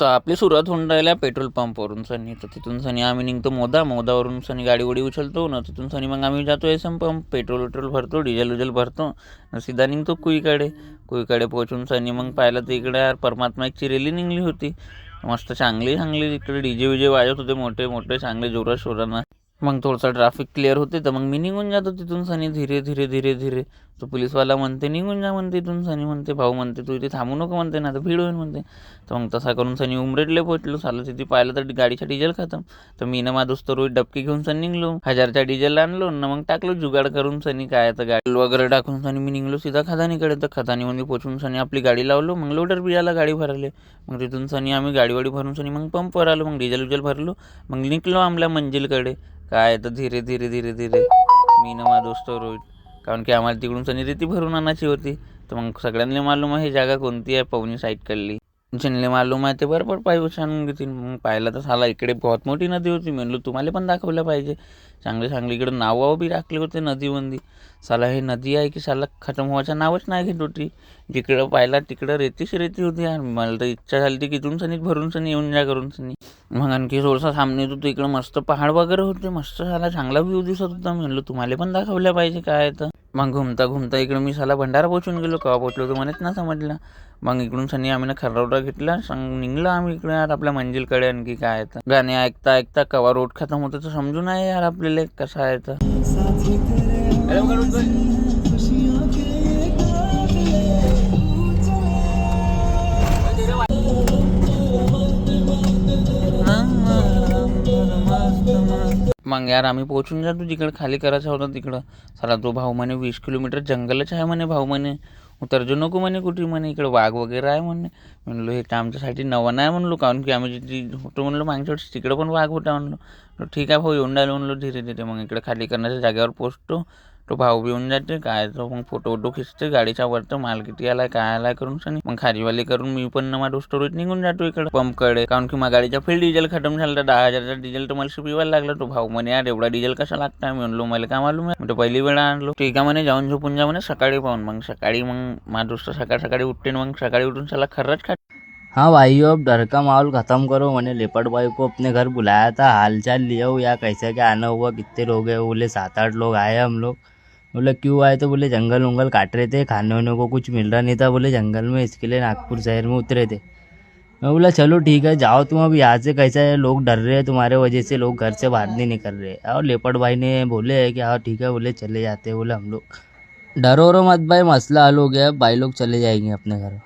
तर आपली सुरुवात होऊन राहिल्या पेट्रोल पंपवरून सनी. तर तिथून सनी आम्ही निघतो मोदावरून सनी गाडी वडी उचलतो ना. तिथून सनी मग आम्ही जातो एसएम पंप, पेट्रोल भरतो, डिझेल भरतो, सीधा निघतो कुईकडे पोहोचून सनी मग पाहिलं तर इकडे यार परमात्मा एकची रॅली निघली होती. मस्त चांगली इकडे डीजे विजे वाजत होते मोठे चांगले जोरात शोरानं. मग थोडंसं ट्रॅफिक क्लिअर होते तर मग मी निघून जातो तिथून सनी धीरे. तो पोलीसवाला म्हणते निघून जा म्हणते इथून. सनी म्हणते भाऊ म्हणते तू इथे थांबू नको म्हणते ना, तर भीड होईल म्हणते. तर मग तसा करून सनी उमरेडले पोहोचलो. साला तिथे पाहिलं तर गाडीचा डिझेल खतम. तर मी ना माझा दोस्त रोहित डबकी घेऊन सनी निघलो. 1000चा डिझेल आणलो ना मग टाकलो जुगाड करून सनी. काय तर गाडी वगैरे टाकून सनी मी निघलो सीधा खदानीकडे. तर खदानीमध्ये पोहोचून सनी आपली गाडी लावलो. मग लोडर बी आला गाडी भरले. मग तिथून सनी आम्ही गाडी भरून सनी मग पंपवर आलो. मग डिझेल भरलो. मग निघलो आमल्या मंजिलकडे. काय तर धीरे मी ना माझा दोस्त रोहित, कारण की आम्हाला तिकडून सनी रेती भरून आणायची होती. तर मग सगळ्यांना मालूम आहे ही जागा कोणती आहे, पवनी साईडकडली. ज्यांना मालूम आहे ते बरोबर पायी छान घेतील. मग पाहिलं तर साला इकडे बहुत मोठी नदी होती. म्हणलो तुम्हाला पण दाखवलं पाहिजे. चांगले इकडे नाव बी टाकले होते नदीमध्ये. साला हे नदी आहे की साला खतम व्हायचं नावच नाही घेत होती. जिकडं पाहिला तिकडं रेती होती. यार मला तर इच्छा झाली ती की इथून सनी भरून सनी येऊन जा करून सनी. मग आणखी थोडंसं सामने होतं इकडं मस्त पहाड वगैरे होते. मस्त साला चांगला व्ह्यू दिसत होता. म्हणलं तुम्हाला पण दाखवल्या पाहिजे काय तर. मग घुमता इकडं मी साला भंडारा पोहोचून गेलो. केव्हा पोहोचलो तर मलाच ना समजलं. मग इकडून सनी आम्ही खर्रावडा घेतला. निघलो आम्ही इकडे यार आपल्या मंजिलकडे. आणखी काय तर गाणे ऐकता केव्हा रोड खतम होतं तर समजून आहे यार आपल्याला कसं आहे तर. मग यार आम्ही पोहोचून जातो जिकडे खाली करायचा होता तिकडं. साला तो भाऊ म्हणे 20 किलोमीटर जंगलच आहे म्हणे. भाऊ म्हणे उतरजो नको म्हणे कुठे म्हणे, इकडे वाघ वगैरे आहे म्हणे. म्हणलो हे तर आमच्यासाठी नवं नाही म्हणलो, कारण की आम्ही जिथे होतो म्हणलो मागच्या वेळेस तिकडे पण वाघ होता म्हणलो. ठीक आहे भाऊ येऊन राहिलो म्हणलो धीरे. मग इकडे खाली करण्याच्या जागेवर पोचतो. तो भाऊ बी येऊन जाते. काय तो मग फोटो खिचते गाडीच्या वरतं. माल किती आलाय काय आलाय करून सनी. मग खारीवाली करून मी पण माझा दोस्त रोज निघून जातो इकडे पंपकडे, कारण की माझ्या गाडीचा फुल डिझेल खतम झालं. 10,000चा डिझेल तर मला पिवायला लागला. तो भाऊ म्हणे यार एवढा डिझेल कसा लागता. मी म्हणलो मला काय मालूम आहे. म्हणजे पहिली वेळा आणलो. ठीक आहे म्हणे जाऊन झोपून जा म्हणे सकाळी पाहून. मग सकाळी मग माझा दोस्त सकाळी उठते. मग सकाळी उठून साला खर्राच खात. हाँ भाइयों, अब डर का माहौल ख़त्म करो। मैंने लेपर्ड भाई को अपने घर बुलाया था, हालचाल लिया हो या कैसे क्या आना हुआ, कितने लोग हैं। बोले 7-8 लोग आए हम लोग। बोले क्यों आए, तो बोले जंगल वंगल काट रहे थे, खाने होने को कुछ मिल रहा नहीं था बोले जंगल में, इसके लिए नागपुर शहर में उतरे थे। मैं बोला चलो ठीक है जाओ तुम। अब यहाँ से कैसा है, लोग डर रहे हैं तुम्हारे वजह से, लोग घर से बाहर नहीं निकल रहे। और लेपर्ड भाई ने बोले है कि हाँ ठीक है, बोले चले जाते। बोले हम लोग डरो रो मत भाई, मसला हल हो गया, भाई लोग चले जाएंगे अपने घर।